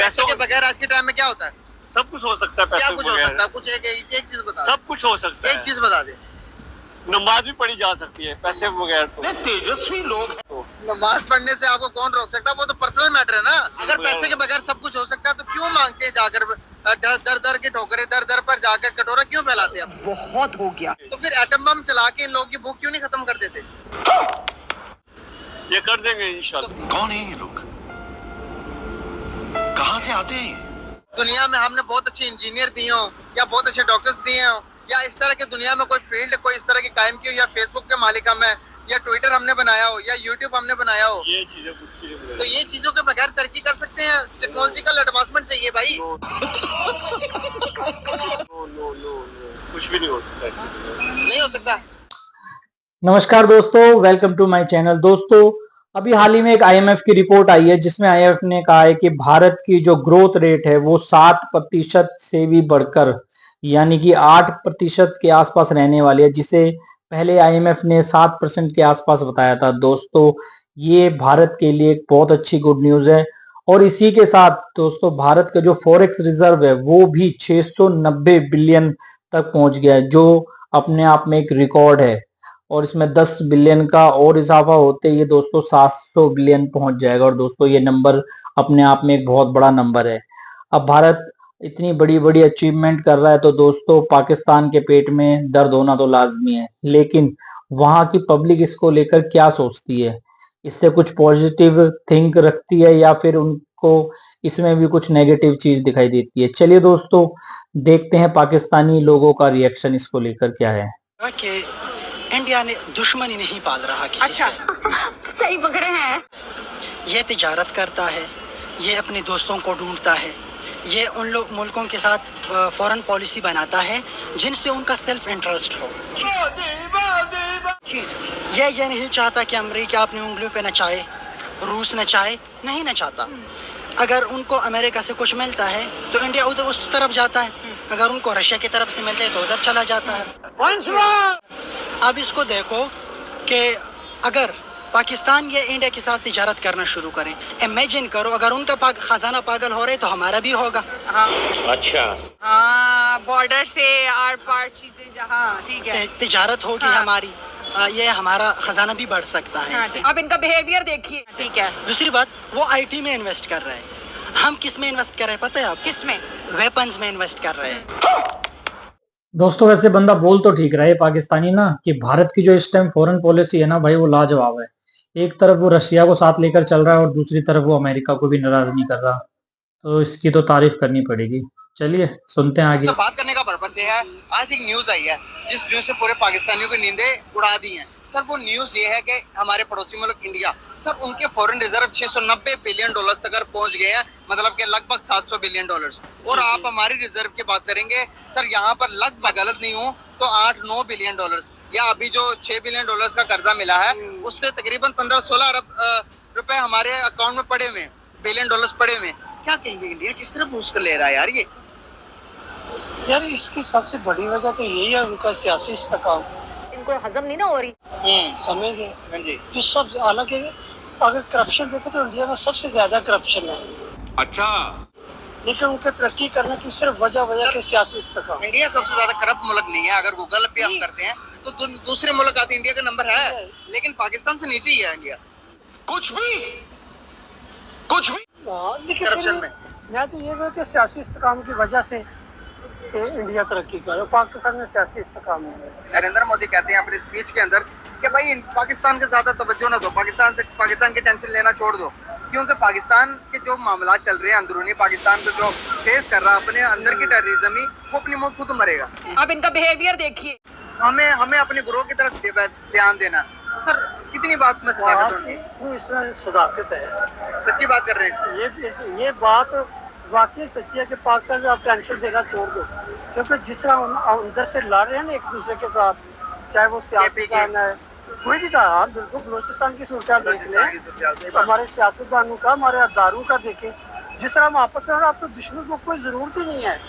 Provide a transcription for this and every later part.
पैसों के बगैर आज के टाइम में क्या होता है? सब कुछ हो सकता है। क्या कुछ हो सकता है? कुछ एक चीज बता। सब कुछ हो सकता है। एक चीज बता दे। नमाज भी पढ़ी जा सकती है पैसे के बगैर। तो तेजस्वी लोग हैं। नमाज पढ़ने से आपको कौन रोक सकता है? वो तो पर्सनल मैटर है ना। अगर पैसे के बगैर सब कुछ हो सकता है तो क्यों मांगते हैं जाकर दर दर के ठोकरे, दर दर पर जाकर कटोरा क्यों फैलाते हैं? बहुत हो गया। तो फिर एटम बम चला के इन लोगों की भूख क्यों नहीं खत्म कर देते? ये कर देंगे इंशाल्लाह। कौन है ये लोग? कहाँ से आते हैं? दुनिया में हमने बहुत अच्छे इंजीनियर दिए हो या बहुत अच्छे डॉक्टर्स दिए हो या इस तरह के दुनिया में कोई फील्ड कोई इस तरह की कायम की हो या फेसबुक के मालिक हम है या ट्विटर हमने बनाया हो या यूट्यूब हमने बनाया हो, ये चीजें मुश्किल तो ये चीजों के बगैर तरक्की कर सकते हैं? टेक्नोलॉजिकल एडवांसमेंट चाहिए भाई। नो कुछ भी नहीं हो सकता। नहीं हो सकता। नमस्कार दोस्तों, वेलकम टू माय चैनल। दोस्तों, अभी हाल ही में एक आईएमएफ की रिपोर्ट आई है जिसमें आईएमएफ ने कहा है कि भारत की जो ग्रोथ रेट है वो 7% से भी बढ़कर यानी कि 8% के आसपास रहने वाली है, जिसे पहले आईएमएफ ने 7% के आसपास बताया था। दोस्तों, ये भारत के लिए एक बहुत अच्छी गुड न्यूज है। और इसी के साथ दोस्तों, भारत का जो फॉरेक्स रिजर्व है वो भी 690 बिलियन तक पहुंच गया है, जो अपने आप में एक रिकॉर्ड है। और इसमें 10 बिलियन का और इजाफा होते ये दोस्तों 700 बिलियन पहुंच जाएगा। और दोस्तों, ये नंबर अपने आप में एक बहुत बड़ा नंबर है। अब भारत इतनी बड़ी बड़ी अचीवमेंट कर रहा है तो दोस्तों, पाकिस्तान के पेट में दर्द होना तो लाजमी है। लेकिन वहां की पब्लिक इसको लेकर क्या सोचती है? इससे कुछ पॉजिटिव थिंक रखती है या फिर उनको इसमें भी कुछ नेगेटिव चीज दिखाई देती है? चलिए दोस्तों, देखते हैं पाकिस्तानी लोगों का रिएक्शन इसको लेकर क्या है। कि इंडिया ने दुश्मनी नहीं पाल रहा किसी से। सही पकड़े हैं। ये तिजारत करता है, ये अपने दोस्तों को ढूंढता है, ये उन लोग मुल्कों के साथ फॉरेन पॉलिसी बनाता है जिनसे उनका सेल्फ इंटरेस्ट हो। ये नहीं चाहता कि अमेरिका अपनी उंगलियों पे नचाए, रूस नचाए, नहीं नचाता। अगर उनको अमेरिका से कुछ मिलता है तो इंडिया उधर उस तरफ जाता है, अगर उनको रशिया की तरफ से मिलता है तो उधर चला जाता है। अब इसको देखो कि अगर पाकिस्तान या इंडिया के साथ तिजारत करना शुरू करें, इमेजिन करो अगर उनका खजाना पागल हो रहे तो हमारा भी होगा। हाँ। अच्छा, हाँ, बॉर्डर से आर पार चीजें जहाँ ठीक है तिजारत होगी। हाँ। हमारी ये हमारा खजाना भी बढ़ सकता है। हाँ, अब इनका बिहेवियर देखिए। ठीक है। दूसरी बात, वो आईटी में इन्वेस्ट कर रहे हैं। हम किस में इन्वेस्ट कर रहे हैं पता है आपको? किस में? वेपन्स में इन्वेस्ट कर रहे हैं। दोस्तों, वैसे बंदा बोल तो ठीक रहा है पाकिस्तानी ना, कि भारत की जो इस टाइम फॉरेन पॉलिसी है ना भाई, वो लाजवाब है। एक तरफ वो रशिया को साथ लेकर चल रहा है और दूसरी तरफ वो अमेरिका को भी नाराज नहीं कर रहा, तो इसकी तो तारीफ करनी पड़ेगी। चलिए सुनते हैं आगे। तो बात करने का पर्पस ये है, आज एक न्यूज आई है जिस न्यूज से पूरे पाकिस्तानियों की नींदें उड़ा दी हैं। सर, वो न्यूज ये है कि हमारे पड़ोसी मुल्क इंडिया, सर उनके फॉरेन रिजर्व 690 बिलियन डॉलर्स तक पहुंच गए हैं, मतलब कि लगभग 700 बिलियन डॉलर्स। और आप हमारी रिजर्व की बात करेंगे सर, यहाँ पर लगभग गलत नहीं हूँ तो 8-9 बिलियन डॉलर्स, या अभी जो 6 बिलियन डॉलर्स का कर्जा मिला है उससे तकरीबन 15-16 अरब रुपए हमारे अकाउंट में पड़े हुए, बिलियन डॉलर्स पड़े हुए। क्या कहेंगे, इंडिया किस तरह बूस्ट कर ले रहा है यार ये? यार इसकी सबसे बड़ी वजह तो यही है, उनका सियासी इस्तेकाम। इनको हजम नहीं ना हो रही। समझ गए? हाँ जी। जो सब हालांकि अगर करप्शन देखो तो इंडिया में सबसे ज्यादा करप्शन है। अच्छा, लेकिन उनके तरक्की करने की सिर्फ वजह के सियासी इस्तेकाम। इंडिया सबसे ज्यादा करप्ट मुल्क नहीं है। अगर गूगल पे हम करते हैं तो दूसरे मुल्क आते, इंडिया का नंबर है, लेकिन पाकिस्तान से नीचे ही है इंडिया। कुछ भी लेकिन करप्शन में मैं तो ये कहूँ कि सियासी इस्तेकाम की वजह से कि इंडिया तरक्की करे, पाकिस्तान में सियासी इस्तेकाम है। नरेंद्र मोदी कहते हैं अपनी स्पीच के अंदर कि भाई पाकिस्तान के ज्यादा तवज्जो ना दो, पाकिस्तान की टेंशन लेना छोड़ दो, क्योंकि पाकिस्तान के जो मामला चल रहे हैं अंदरूनी, पाकिस्तान को जो फेस कर रहा है अपने अंदर की टेररिज्म ही, वो अपनी मौत खुद मरेगा। अब इनका बिहेवियर देखिए। हमें अपने ग्रोह की तरफ ध्यान देना। तो सर, कितनी बात में सदाकत होगी? इसमें सदाकत है, सच्ची बात कर रहे हैं। ये बात वाकई सच्ची है कि पाकिस्तान में आप टेंशन देना छोड़ दो, क्योंकि जिस तरह अंदर से लड़ रहे हैं ना एक दूसरे के साथ, चाहे वो सियासतदान है कोई भी था। आप बिल्कुल बलोचिस्तान की सूरत देख लें, हमारे सियासतदानों का, हमारे अदारों का देखें, जिस तरह हम आपस में, आप तो दुश्मन को कोई जरूरत ही नहीं है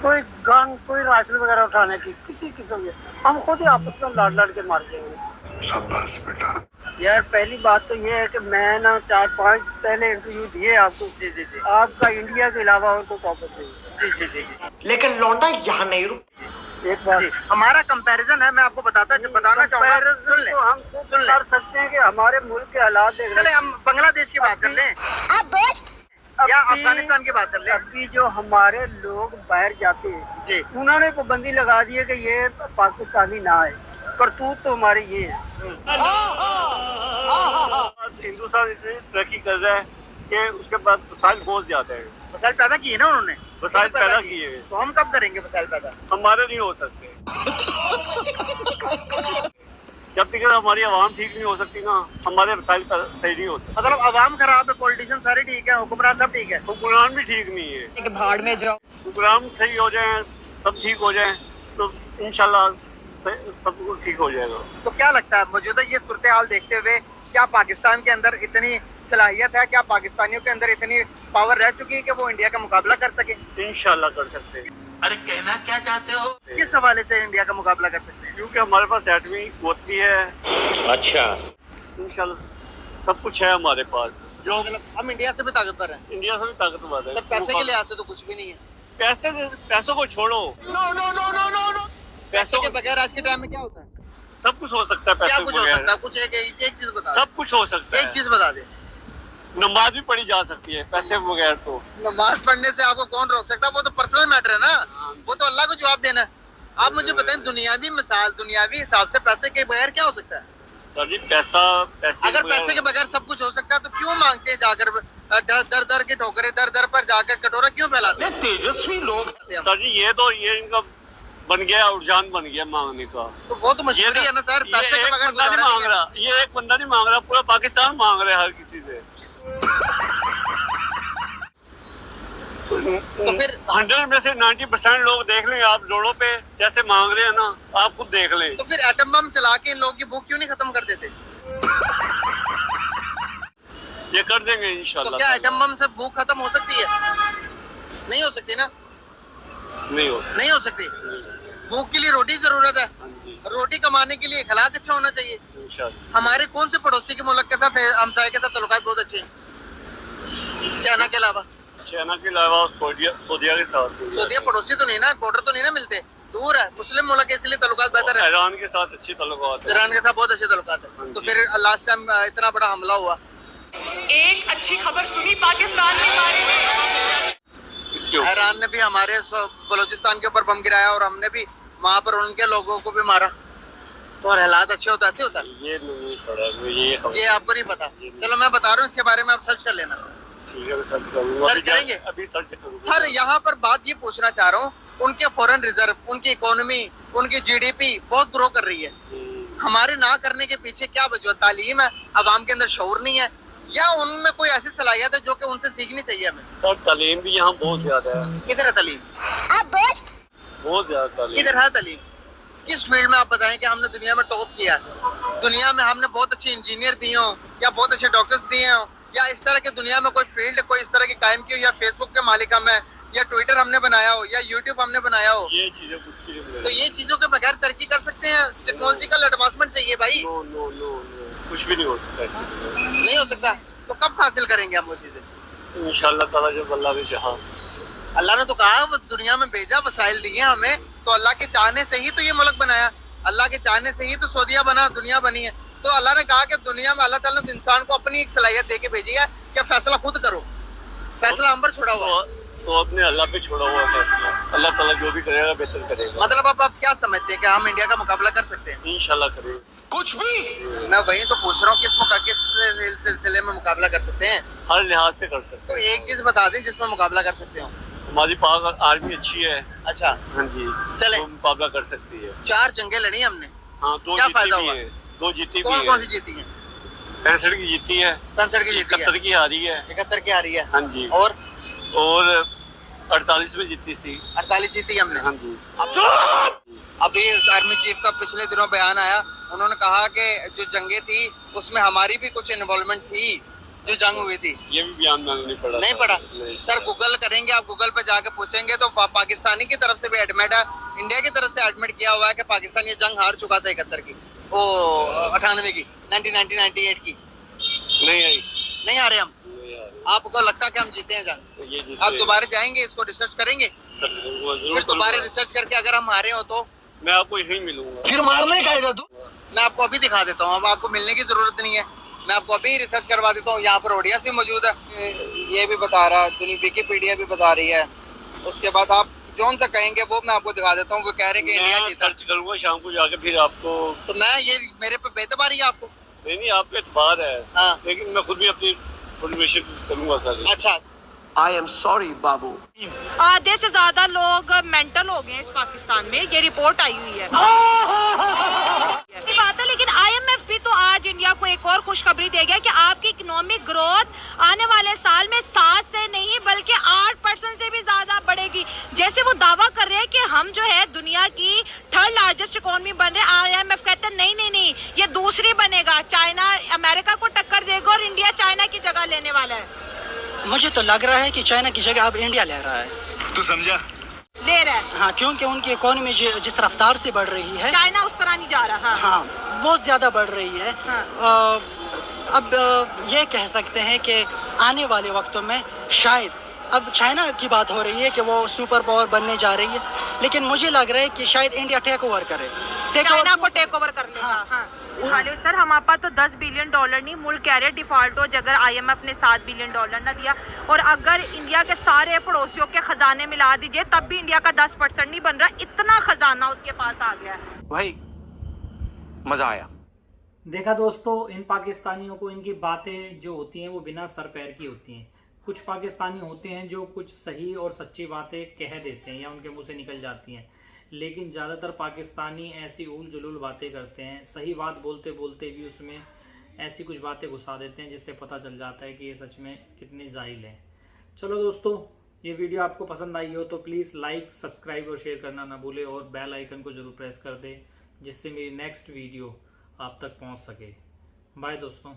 कोई गन कोई राइफल वगैरह उठाने की किसी किस्म के, हम खुद ही आपस में लड़ के मार जाएंगे। शाबाश बेटा। यार पहली बात तो ये है कि मैं ना 4-5 पहले इंटरव्यू दिए आपको। जी जी जी आपका इंडिया के अलावा और कोई टॉपिक नहीं। जी जी जी जी लेकिन लौंडा यहाँ नहीं रुक। एक बात जी, हमारा कंपैरिजन है, मैं आपको बताना चाहूंगा। सुन ले, तो हम सुन ले। कर सकते हैं कि हमारे मुल्क के हालात देख चले हम बांग्लादेश की बात कर लें या अफगानिस्तान की बात कर लें। अभी जो हमारे लोग बाहर जाते हैं जी उन्होंने पाबंदी लगा दी है कि ये पाकिस्तानी ना आए। करतूत तो हमारे ये है। हिंदुस्तान इतनी तरक्की कर रहा है कि उसके बाद वसाइल बहुत ज्यादा है। वसाइल पैदा किए ना उन्होंने, वसाइल पैदा पैदा किए। किए। तो हम कब करेंगे वसाइल पैदा? हमारे नहीं हो सकते। जब तक हमारी आवाम ठीक नहीं हो सकती ना, हमारे वसाइल सही नहीं हो सकते। मतलब अवाम खराब है, पॉलिटिशियन सारे ठीक है, हुक्मरान सब ठीक है। हुक्मरान भी ठीक नहीं है। भाड़ में जाओ। हुक्मरान सही हो जाए, सब ठीक हो जाए तो इंशाल्लाह सब कुछ ठीक हो जाएगा। तो क्या लगता है मौजूदा ये सूरत हाल देखते हुए, क्या पाकिस्तान के अंदर इतनी सलाहियत है, क्या पाकिस्तानियों के अंदर इतनी पावर रह चुकी है कि वो इंडिया का मुकाबला कर सके? इंशाल्लाह कर सकते हैं। अरे कहना क्या चाहते हो? किस हवाले से इंडिया का मुकाबला कर सकते हैं? क्योंकि हमारे पास एटमी कुव्वत भी है। अच्छा। इंशाल्लाह सब कुछ है हमारे पास। जो मतलब हम इंडिया से भी ताकतवर हैं। इंडिया से भी ताकतवर है। सर पैसे के लिहाज से तो कुछ भी नहीं है। पैसों को छोड़ो। पैसों के बगैर आज के टाइम में क्या होता है? सब कुछ हो सकता है। क्या पैसों कुछ के हो बगैर सकता है? कुछ एक चीज बता सब कुछ हो सकता दे। है। एक चीज बता दे। नमाज भी पढ़ी जा सकती है पैसे के बगैर। तो नमाज पढ़ने से आपको कौन रोक सकता है? वो तो पर्सनल मैटर है ना, वो तो अल्लाह को जवाब देना है। आप मुझे बताएं, दुनियावी मिसाल, दुनियावी हिसाब से पैसे के बगैर क्या हो सकता है? सर जी पैसे अगर पैसे के बगैर सब कुछ हो सकता है तो क्यों मांगते हैं जाकर दर दर के ठोकरे, दर दर पर जाकर कटोरा क्यों फैलाते हैं? तेजस्वी लोग। सर जी ये इनका बन गया, उड़ान बन गया मांगने का। तो वो तो मजबूरी है ना सर, पैसे के बगैर बंदा नहीं गुजारा मांग नहीं है। रहा, ये एक बंदा नहीं मांग रहा, पूरा पाकिस्तान मांग रहा है हर किसी से। तो फिर 100 में से 90% लोग देख लें आप रोडों पे जैसे मांग रहे हैं ना, आप खुद देख लें। तो फिर एटम बम चला के इन लोगों की भूख क्यों नहीं खत्म कर देते? ये कर देंगे तो इंशाल्लाह। क्या एटम बम से भूख खत्म हो सकती है? नहीं हो सकती ना, नहीं हो सकती। भूख के लिए रोटी की जरूरत है, रोटी कमाने के लिए अखलाक अच्छा होना चाहिए। इंशाल्लाह। हमारे कौन से पड़ोसी के मुल्क के साथ हमसाये के साथ ताल्लुकात बहुत अच्छे हैं चाइना के अलावा? चाइना के अलावा सऊदिया के साथ। सऊदिया पड़ोसी तो नहीं ना, बॉर्डर तो नहीं ना मिलते, दूर है, मुस्लिम मुल्क है, इसलिए ताल्लुकात बेहतर है। ईरान के साथ अच्छी ताल्लुकात है। ईरान के साथ बहुत अच्छे ताल्लुकात है। तो फिर लास्ट टाइम इतना बड़ा हमला हुआ, एक अच्छी खबर सुनी पाकिस्तान के बारे में। ईरान ने भी हमारे बलूचिस्तान के ऊपर बम गिराया और हमने भी वहाँ पर उनके लोगों को भी मारा। तो और हालात अच्छे होता ऐसे होता है? ये नहीं पड़ा, ये आपको नहीं पता। चलो मैं बता रहा हूँ, इसके बारे में आप सर्च कर लेना। ठीक है, सर्च करूंगा। सर्च करेंगे? अभी सर्च करूंगा। सर यहाँ पर बात ये पूछना चाह रहा हूँ, उनके फॉरेन रिजर्व, उनकी इकोनॉमी, उनकी जीडीपी बहुत ग्रो कर रही है। हमारे ना करने के पीछे क्या वजह? तालीम है, अवाम के अंदर शऊर नहीं है, या उनमें कोई ऐसी सलाहियत है जो कि उनसे सीखनी चाहिए हमें? सर तालीम भी यहाँ बहुत ज्यादा है। किधर है तालीम? बहुत ज्यादा तालीम। किधर है तालीम? किस फील्ड में आप बताएं कि हमने दुनिया में टॉप किया है? दुनिया में हमने बहुत अच्छे इंजीनियर दिए हो, या बहुत अच्छे डॉक्टर्स दिए हो, या इस तरह के दुनिया में कोई फील्ड कोई इस तरह की कायम की हो, या फेसबुक के मालिक हम है, या ट्विटर हमने बनाया हो, या यूट्यूब हमने बनाया हो? ये चीजें मुश्किल है। तो ये चीजों के बगैर तरक्की कर सकते हैं? टेक्नोलॉजिकल एडवांसमेंट चाहिए भाई। नो नो नो नो, कुछ भी नहीं हो सकता ऐसे। नहीं हो सकता। तो कब हासिल करेंगे हम वो चीजें? इंशाल्लाह ताला जब अल्लाह ने चाहा। अल्लाह ने तो कहा वो दुनिया में भेजा, वसाइल दिए हमें, तो अल्लाह के चाहने से ही तो ये मुल्क बनाया, अल्लाह के चाहने से ही तो सऊदिया बना, दुनिया बनी है। तो अल्लाह ने कहा कि दुनिया में अल्लाह ताला ने इंसान को अपनी एक सलाहियत दे के भेजी है कि फैसला खुद करो, फैसला हम पर छोड़ा हुआ है। तो अपने अल्लाह पे छोड़ा हुआ फैसला, अल्लाह ताला जो भी करेगा बेहतर करेगा। मतलब अब आप क्या समझते हैं कि हम इंडिया का मुकाबला कर सकते हैं? इंशाल्लाह करेगा। कुछ भी। मैं वही तो पूछ रहा हूँ, किस सिलसिले में मुकाबला कर सकते हैं? हर लिहाज से कर सकते तो एक चीज बता दें जिसमें मुकाबला कर सकते हो। हमारी पाक आर्मी अच्छी है। अच्छा हाँ जी, चले। तो मुकाबला कर सकती है। 4 जंगें लड़ी हमने। हाँ, 2 क्या जीती फायदा भी हुआ? है। 2 जीती भी कौन है। कौन सी जीती है? 65 की जीती है, 65 की जीती है, 71 की हारी है, 71 की हारी है, हाँ जी, और 48 में जीती थी। 48 जीती हमने। हाँ जी। अभी आर्मी चीफ का पिछले दिनों बयान आया, उन्होंने कहा कि जो जंगे थी उसमें हमारी भी कुछ इन्वॉल्वमेंट थी, जो जंग हुई थी। ये भी बयान मैंने नहीं पढ़ा। नहीं पढ़ा? सर गूगल करेंगे आप, गूगल पे जाके पूछेंगे तो पाकिस्तानी की तरफ से भी एडमिट है, इंडिया की तरफ से एडमिट किया हुआ है कि पाकिस्तान ये जंग हार चुका था 71 की, वो 98 की, 1998 की? नहीं आई। नहीं आ रहे हम? आपको लगता कि हम जीते हैं जंग? ये जीते आप दोबारा जाएंगे, इसको रिसर्च करेंगे, फिर दोबारा रिसर्च करके अगर हम हारे हो तो मैं आपको यहीं मिलूंगा। फिर मारने का आएगा तू? मैं आपको अभी दिखा देता हूँ, अब आपको मिलने की जरूरत नहीं है, मैं आपको अभी रिसर्च करवा देता हूँ। यहाँ पर ऑडियंस भी मौजूद है, ये भी बता रहा है, विकिपीडिया भी बता रही है। उसके बाद आप जौन सा कहेंगे वो मैं आपको दिखा देता हूँ। वो कह रहे कि इंडिया जीता। सर्च करूंगा शाम को जाके, फिर आपको। तो मैं ये मेरे पे बेतबारी है आपको? नहीं, आपके एतबार है। हाँ। लेकिन मैं खुद भी अपनी इन्फॉर्मेशन करूंगा सारी। अच्छा, आई एम सॉरी बाबू। आधे से ज्यादा लोग मेंटल हो गए हैं इस पाकिस्तान में, ये रिपोर्ट आई हुई है। ये बात है, लेकिन IMF भी तो आज इंडिया को एक और खुशखबरी दे गया कि आपकी इकोनॉमिक ग्रोथ आने वाले साल में 7 से नहीं बल्कि 8% से भी ज्यादा बढ़ेगी। जैसे वो दावा कर रहे हैं कि हम जो है दुनिया की 3rd लार्जेस्ट इकोनॉमी बन रहे हैं। IMF कहते हैं नहीं, ये दूसरी बनेगा। चाइना अमेरिका को टक्कर देगा और इंडिया चाइना की जगह लेने वाला है। मुझे तो लग रहा है कि चाइना की जगह अब इंडिया ले रहा है। तू समझा? ले रहा है। हाँ, क्योंकि उनकी इकोनॉमी जिस रफ्तार से बढ़ रही है, चाइना उस तरह नहीं जा रहा। हाँ, बहुत ज़्यादा बढ़ रही है। हाँ। अब ये कह सकते हैं कि आने वाले वक्तों में शायद, अब चाइना की बात हो रही है कि वो सुपर पावर बनने जा रही है, लेकिन मुझे लग रहा है कि शायद इंडिया टेक ओवर करे, चाइना को टेक ओवर कर लेगा। हाँ। खाली सर हमारे पास तो $10 बिलियन नहीं, मुल्क कह रहे डिफॉल्ट हो अगर IMF ने $7 बिलियन ना दिया, और अगर इंडिया के सारे पड़ोसियों के खजाने मिला दीजिए तब भी इंडिया का 10% नहीं बन रहा। इतना खजाना उसके पास आ गया है। भाई मजा आया। देखा दोस्तों, इन पाकिस्तानियों को इनकी बातें जो होती हैं वो बिना सर पैर की होती हैं। कुछ पाकिस्तानी होते हैं जो कुछ सही और सच्ची बातें कह देते हैं या उनके मुंह से निकल जाती हैं, लेकिन ज़्यादातर पाकिस्तानी ऐसी उल जुलूल बातें करते हैं। सही बात बोलते बोलते भी उसमें ऐसी कुछ बातें घुसा देते हैं जिससे पता चल जाता है कि ये सच में कितने जाहिल हैं। चलो दोस्तों, ये वीडियो आपको पसंद आई हो तो प्लीज़ लाइक, सब्सक्राइब और शेयर करना ना भूलें, और बेल आइकन को ज़रूर प्रेस कर दें जिससे मेरी नेक्स्ट वीडियो आप तक पहुंच सके। बाय दोस्तों।